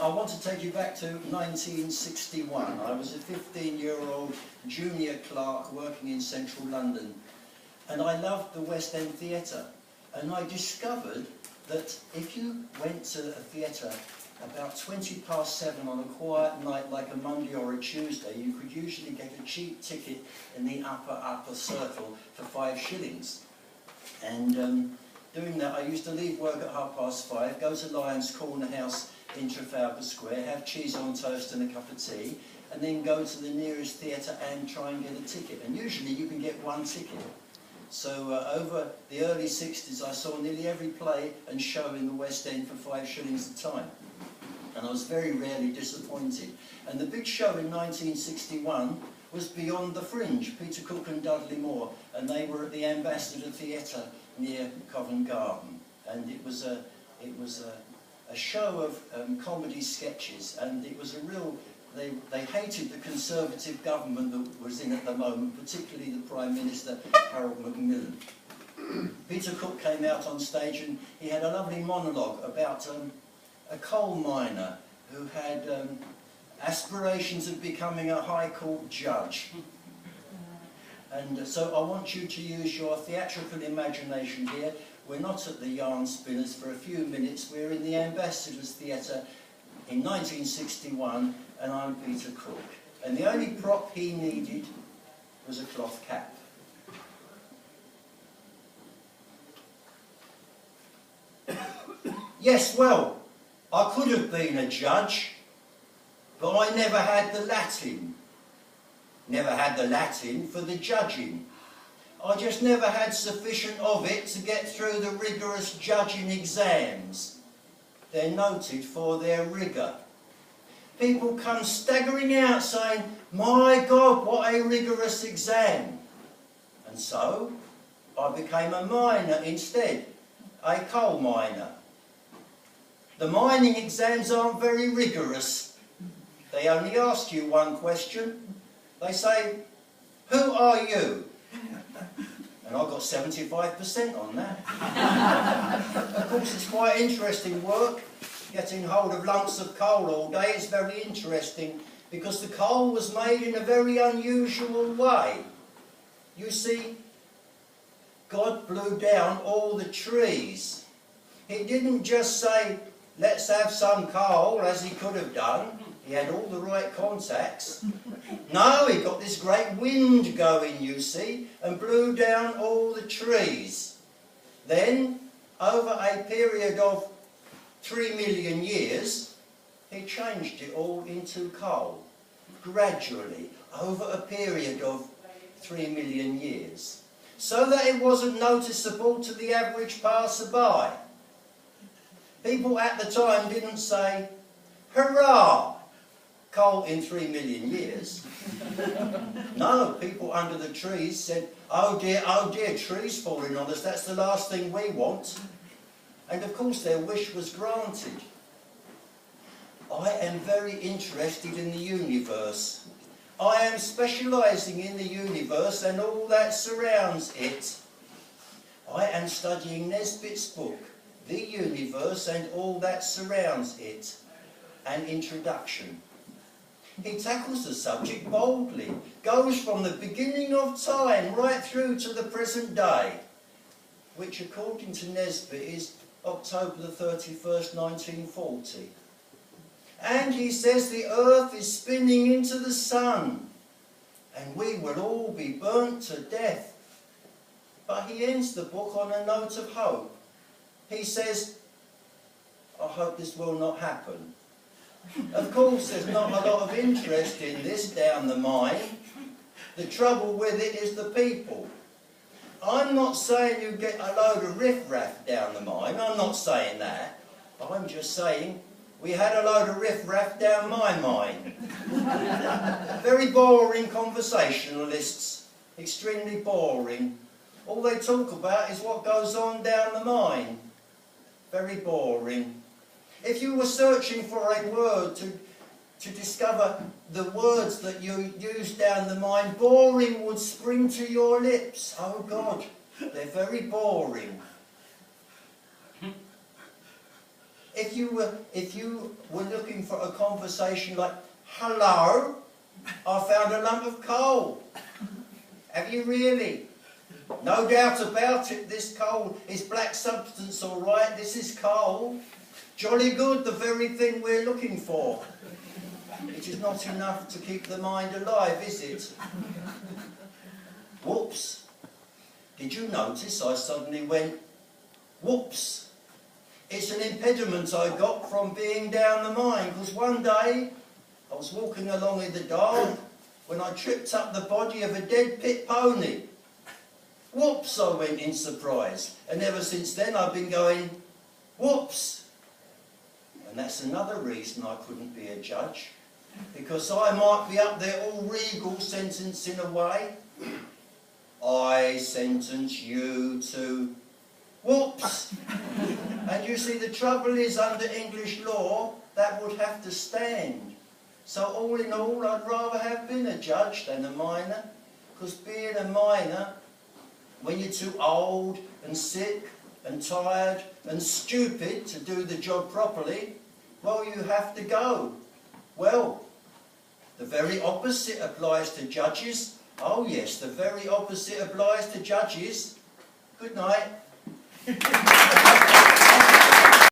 I want to take you back to 1961. I was a 15-year-old junior clerk working in central London, and I loved the West End Theatre. And I discovered that if you went to a theatre about 7:20 on a quiet night like a Monday or a Tuesday, you could usually get a cheap ticket in the upper circle for 5 shillings. And doing that, I used to leave work at 5:30, go to Lyons Corner House in Trafalgar Square, have cheese on toast and a cup of tea, and then go to the nearest theatre and try and get a ticket. And usually you can get 1 ticket. So over the early 60s, I saw nearly every play and show in the West End for 5 shillings a time. And I was very rarely disappointed. And the big show in 1961 was Beyond the Fringe, Peter Cook and Dudley Moore, and they were at the Ambassador Theatre near Covent Garden. And it was a show of comedy sketches, and it was a real... They hated the Conservative government that was in at the moment, particularly the Prime Minister, Harold Macmillan. Peter Cook came out on stage and he had a lovely monologue about a coal miner who had aspirations of becoming a High Court judge. And so I want you to use your theatrical imagination here. We're not at the Yarnspinners for a few minutes, we're in the Ambassador's Theatre in 1961, and I'm Peter Cook. And the only prop he needed was a cloth cap. Yes, well, I could have been a judge, but I never had the Latin. Never had the Latin for the judging. I just never had sufficient of it to get through the rigorous judging exams. They're noted for their rigour. People come staggering out saying, "My God, what a rigorous exam." And so, I became a miner instead, a coal miner. The mining exams aren't very rigorous. They only ask you one question. They say, "Who are you?" And I got 75% on that. Of course, it's quite interesting work. Getting hold of lumps of coal all day is very interesting because the coal was made in a very unusual way. You see, God blew down all the trees. He didn't just say, "Let's have some coal," as he could have done. He had all the right contacts. No, he got this great wind going, you see, and blew down all the trees. Then, over a period of 3 million years, he changed it all into coal, gradually, over a period of 3 million years, so that it wasn't noticeable to the average passer-by. People at the time didn't say, "Hurrah! Coal in 3 million years." No, people under the trees said, oh dear, trees falling on us, that's the last thing we want." And of course their wish was granted. I am very interested in the universe. I am specialising in the universe and all that surrounds it. I am studying Nesbitt's book, The Universe and All That Surrounds It, an introduction. He tackles the subject boldly, goes from the beginning of time right through to the present day, which according to Nesbitt is October the 31st, 1940. And he says the earth is spinning into the sun, and we will all be burnt to death. But he ends the book on a note of hope. He says, "I hope this will not happen." Of course, there's not a lot of interest in this down the mine. The trouble with it is the people. I'm not saying you get a load of riff-raff down the mine, I'm not saying that. I'm just saying we had a load of riff-raff down my mine. Very boring conversationalists, extremely boring. All they talk about is what goes on down the mine. Very boring. If you were searching for a word to discover the words that you use down the mine, boring would spring to your lips. Oh God, they're very boring. If if you were looking for a conversation like, hello, I found a lump of coal. Have you really? No doubt about it, this coal is black substance, all right. This is coal. Jolly good, the very thing we're looking for. It is not enough to keep the mind alive, is it? Whoops. Did you notice I suddenly went, whoops? It's an impediment I got from being down the mine, because one day I was walking along in the dark when I tripped up the body of a dead pit pony. Whoops, I went in surprise. And ever since then I've been going, whoops. And that's another reason I couldn't be a judge. Because I might be up there all regal sentencing away. I sentence you to whoops. And you see, the trouble is, under English law, that would have to stand. So all in all, I'd rather have been a judge than a miner. Because being a miner, when you're too old and sick and tired and stupid to do the job properly, well, you have to go. Well, the very opposite applies to judges. Oh yes, the very opposite applies to judges. Good night.